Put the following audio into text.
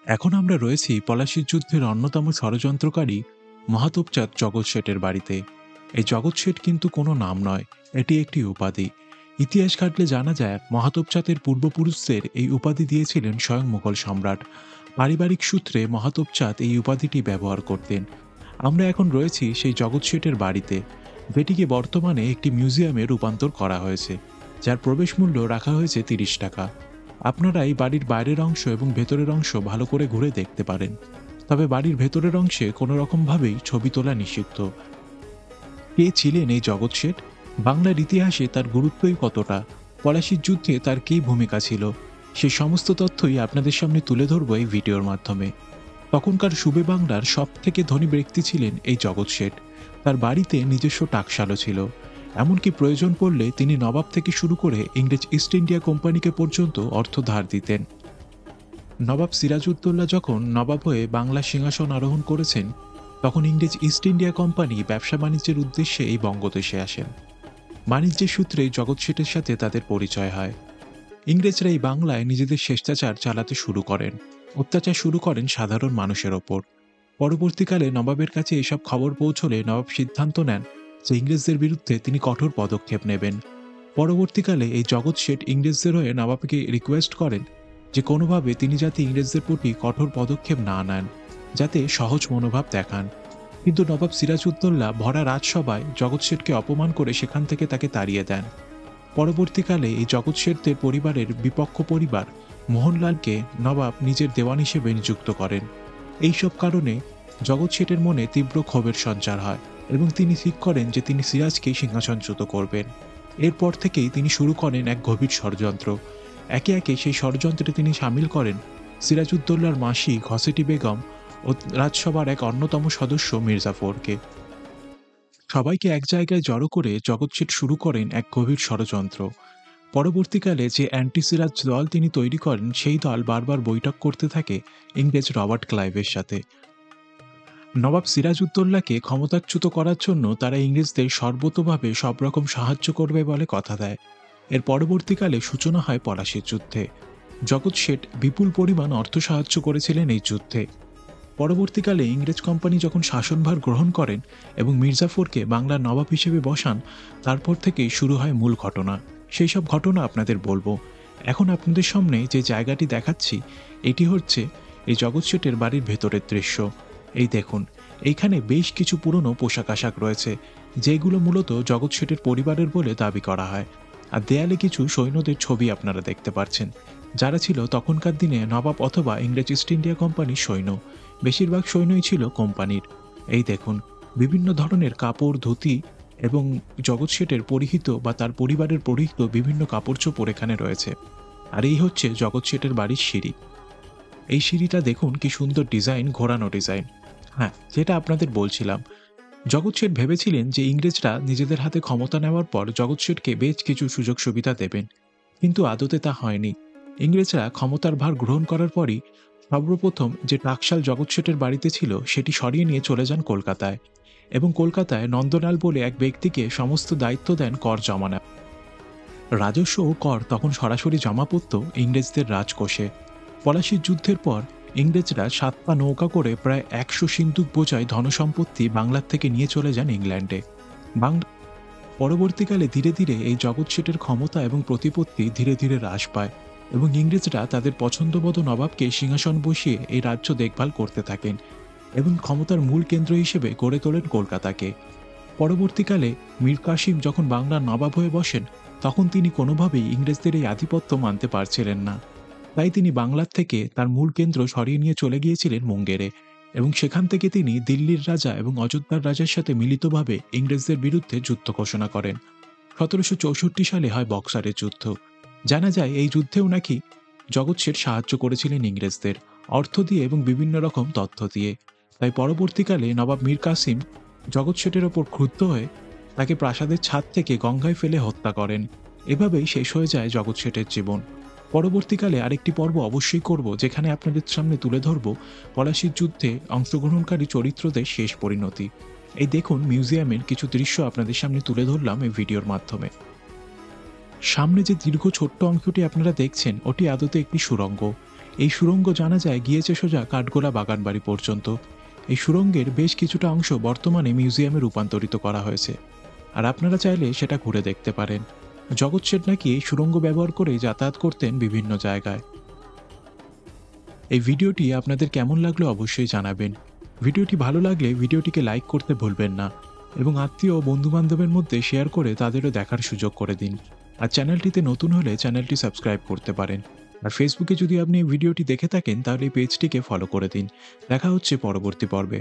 এখন আমরা রয়েছি পলাশির যুদ্ধের অন্যতম ষড়যন্ত্রকারী মাহাতব চাঁদ জগৎ শেঠের বাড়িতে। এই জগৎ শেঠ কিন্তু কোনো নাম নয়, এটি একটি উপাধি। ইতিহাস ঘাটলে জানা যায় মাহাতব চাঁদের পূর্বপুরুষদের এই উপাধি দিয়েছিলেন স্বয়ং মুঘল সম্রাট। পারিবারিক সূত্রে মাহাতব চাঁদ এই উপাধিটি ব্যবহার করতেন। আমরা এখন রয়েছি সেই জগৎ শেঠের বাড়িতে, যেটিকে বর্তমানে একটি মিউজিয়ামে রূপান্তর করা হয়েছে, যার প্রবেশ মূল্য রাখা হয়েছে ৩০ টাকা। আপনারা এই বাড়ির বাইরের অংশ এবং ভেতরের অংশ ভালো করে ঘুরে দেখতে পারেন। তবে বাড়ির ভেতরের অংশে কোনো রকমভাবেই ছবি তোলা নিষিদ্ধ। কে ছিলেন এই জগৎ শেঠ? বাংলার ইতিহাসে তার গুরুত্বই কতটা? পলাশির যুদ্ধে তার কী ভূমিকা ছিল? সেই সমস্ত তথ্যই আপনাদের সামনে তুলে ধরব এই ভিডিওর মাধ্যমে। তখনকার সুবে বাংলার সব থেকে ধনী ব্যক্তি ছিলেন এই জগৎ শেঠ। তার বাড়িতে নিজস্ব টাকশালও ছিল। এমনকি প্রয়োজন পড়লে তিনি নবাব থেকে শুরু করে ইংরেজ ইস্ট ইন্ডিয়া কোম্পানিকে পর্যন্ত অর্থ ধার দিতেন। নবাব সিরাজউদ্দৌলা যখন নবাব হয়ে বাংলা সিংহাসন আরোহণ করেছেন, তখন ইংরেজ ইস্ট ইন্ডিয়া কোম্পানি ব্যবসা বাণিজ্যের উদ্দেশ্যে এই বঙ্গদেশে আসেন। বাণিজ্যের সূত্রে জগৎ শেঠের সাথে তাদের পরিচয় হয়। ইংরেজরা এই বাংলায় নিজেদের স্বেচ্ছাচার চালাতে শুরু করেন, অত্যাচার শুরু করেন সাধারণ মানুষের ওপর। পরবর্তীকালে নবাবের কাছে এসব খবর পৌঁছলে নবাব সিদ্ধান্ত নেন যে ইংরেজদের বিরুদ্ধে তিনি কঠোর পদক্ষেপ নেবেন। পরবর্তীকালে এই জগৎ শেঠ ইংরেজদের হয়ে নবাবকে রিকোয়েস্ট করেন যে কোনোভাবে তিনি যাতে ইংরেজদের প্রতি কঠোর পদক্ষেপ না নেন, যাতে সহজ মনোভাব দেখান। কিন্তু নবাব সিরাজউদ্দৌলা ভরা রাজসভায় জগৎ শেঠকে অপমান করে সেখান থেকে তাকে তাড়িয়ে দেন। পরবর্তীকালে এই জগৎ শেঠদের পরিবারের বিপক্ষ পরিবার মোহনলালকে নবাব নিজের দেওয়ান হিসেবে নিযুক্ত করেন। এইসব কারণে জগৎ শেঠের মনে তীব্র ক্ষোভের সঞ্চার হয় এবং তিনি ঠিক করেন যে তিনি সিরাজকেই সিংহাসনচ্যুত করবেন। এরপর থেকেই তিনি শুরু করেন এক গভীর ষড়যন্ত্র। একে একে সেই ষড়যন্ত্রে তিনি সামিল করেন সিরাজউদ্দৌলার মাসি ঘসেটি বেগম ও রাজসভার এক অন্যতম সদস্য মির্জাফরকে। সবাইকে এক জায়গায় জড়ো করে জগৎ শেঠ শুরু করেন এক গভীর ষড়যন্ত্র। পরবর্তীকালে যে অ্যান্টি সিরাজ দল তিনি তৈরি করেন, সেই দল বারবার বৈঠক করতে থাকে ইংরেজ রবার্ট ক্লাইভের সাথে। নবাব সিরাজউদ্দৌলাকে ক্ষমতাচ্যুত করার জন্য তারা ইংরেজদের সর্বতোভাবে সব রকম সাহায্য করবে বলে কথা দেয়। এর পরবর্তীকালে সূচনা হয় পলাশির যুদ্ধে। জগৎ শেঠ বিপুল পরিমাণ অর্থ সাহায্য করেছিলেন এই যুদ্ধে। পরবর্তীকালে ইংরেজ কোম্পানি যখন শাসনভার গ্রহণ করেন এবং মির্জাফরকে বাংলার নবাব হিসেবে বসান, তারপর থেকেই শুরু হয় মূল ঘটনা। সেই সব ঘটনা আপনাদের বলবো। এখন আপনাদের সামনে যে জায়গাটি দেখাচ্ছি, এটি হচ্ছে এই জগৎ শেঠের বাড়ির ভেতরের দৃশ্য। এই দেখুন, এইখানে বেশ কিছু পুরনো পোশাক আশাক রয়েছে, যেগুলো মূলত জগৎ শেঠের পরিবারের বলে দাবি করা হয়। আর দেয়ালে কিছু সৈন্যদের ছবি আপনারা দেখতে পাচ্ছেন, যারা ছিল তখনকার দিনে নবাব অথবা ইংরেজ ইস্ট ইন্ডিয়া কোম্পানির সৈন্য। বেশিরভাগ সৈন্যই ছিল কোম্পানির। এই দেখুন, বিভিন্ন ধরনের কাপড়, ধুতি এবং জগৎ শেঠের পরিহিত বা তার পরিবারের পরিহিত বিভিন্ন কাপড় চোপড় এখানে রয়েছে। আর এই হচ্ছে জগৎ শেঠের বাড়ির সিঁড়ি। এই সিঁড়িটা দেখুন কি সুন্দর ডিজাইন, ঘোরানো ডিজাইন। হ্যাঁ, যেটা আপনাদের বলছিলাম, জগৎ শেঠ ভেবেছিলেন যে ইংরেজরা নিজেদের হাতে ক্ষমতা নেওয়ার পর জগৎ শেঠকে বেশ কিছু সুযোগ সুবিধা দেবেন, কিন্তু আদতে তা হয়নি। ইংরেজরা ক্ষমতার ভার গ্রহণ করার পরই সর্বপ্রথম যে টাকশাল জগৎ শেঠের বাড়িতে ছিল সেটি সরিয়ে নিয়ে চলে যান কলকাতায়, এবং কলকাতায় নন্দলাল বলে এক ব্যক্তিকে সমস্ত দায়িত্ব দেন কর জমানো। রাজস্ব ও কর তখন সরাসরি জমা পড়ত ইংরেজদের রাজকোষে। পলাশির যুদ্ধের পর ইংরেজরা 7 নৌকা করে প্রায় 100 সিন্দুক বোঝাই ধনসম্পত্তি বাংলার থেকে নিয়ে চলে যান ইংল্যান্ডে। পরবর্তীকালে ধীরে ধীরে এই জগৎ শেঠের ক্ষমতা এবং প্রতিপত্তি ধীরে ধীরে হ্রাস পায় এবং ইংরেজরা তাদের পছন্দমতো নবাবকে সিংহাসন বসিয়ে এই রাজ্য দেখভাল করতে থাকেন এবং ক্ষমতার মূল কেন্দ্র হিসেবে গড়ে তোলেন কলকাতাকে। পরবর্তীকালে মীর কাসিম যখন বাংলার নবাব হয়ে বসেন, তখন তিনি কোনোভাবেই ইংরেজদের এই আধিপত্য মানতে পারছিলেন না। তাই তিনি বাংলার থেকে তার মূল কেন্দ্র সরিয়ে নিয়ে চলে গিয়েছিলেন মুঙ্গেরে, এবং সেখান থেকে তিনি দিল্লির রাজা এবং অযোধ্যার রাজার সাথে মিলিতভাবে ইংরেজদের বিরুদ্ধে যুদ্ধ ঘোষণা করেন। 1764 সালে হয় বক্সারের যুদ্ধ। জানা যায় এই যুদ্ধেও নাকি জগৎ শেঠ সাহায্য করেছিলেন ইংরেজদের, অর্থ দিয়ে এবং বিভিন্ন রকম তথ্য দিয়ে। তাই পরবর্তীকালে নবাব মীর কাসিম জগৎ শেঠের ওপর ক্রুদ্ধ হয়ে তাকে প্রাসাদের ছাদ থেকে গঙ্গায় ফেলে হত্যা করেন। এভাবেই শেষ হয়ে যায় জগৎ শেঠের জীবন। পরবর্তীকালে আরেকটি পর্ব অবশ্যই করব, যেখানে আপনাদের সামনে তুলে ধরব পলাশির যুদ্ধে অংশগ্রহণকারী চরিত্রদের শেষ পরিণতি। এই দেখুন, মিউজিয়ামের কিছু দৃশ্য আপনাদের সামনে তুলে ধরলাম এই ভিডিওর মাধ্যমে। সামনে যে দীর্ঘ ছোট্ট অংশটি আপনারা দেখছেন, ওটি আদতে একটি সুড়ঙ্গ। এই সুড়ঙ্গ জানা যায় গিয়েছে সোজা কাঠগোলা বাগানবাড়ি পর্যন্ত। এই সুড়ঙ্গের বেশ কিছুটা অংশ বর্তমানে মিউজিয়ামে রূপান্তরিত করা হয়েছে, আর আপনারা চাইলে সেটা ঘুরে দেখতে পারেন। জগৎ শেঠ নাকি এই সুড়ঙ্গ ব্যবহার করে যাতায়াত করতেন বিভিন্ন জায়গায়। এই ভিডিওটি আপনাদের কেমন লাগলো অবশ্যই জানাবেন। ভিডিওটি ভালো লাগলে ভিডিওটিকে লাইক করতে ভুলবেন না, এবং আত্মীয় ও বন্ধুবান্ধবের মধ্যে শেয়ার করে তাদেরও দেখার সুযোগ করে দিন। আর চ্যানেলটিতে নতুন হলে চ্যানেলটি সাবস্ক্রাইব করতে পারেন। আর ফেসবুকে যদি আপনি এই ভিডিওটি দেখে থাকেন তাহলে এই পেজটিকে ফলো করে দিন। দেখা হচ্ছে পরবর্তী পর্বে।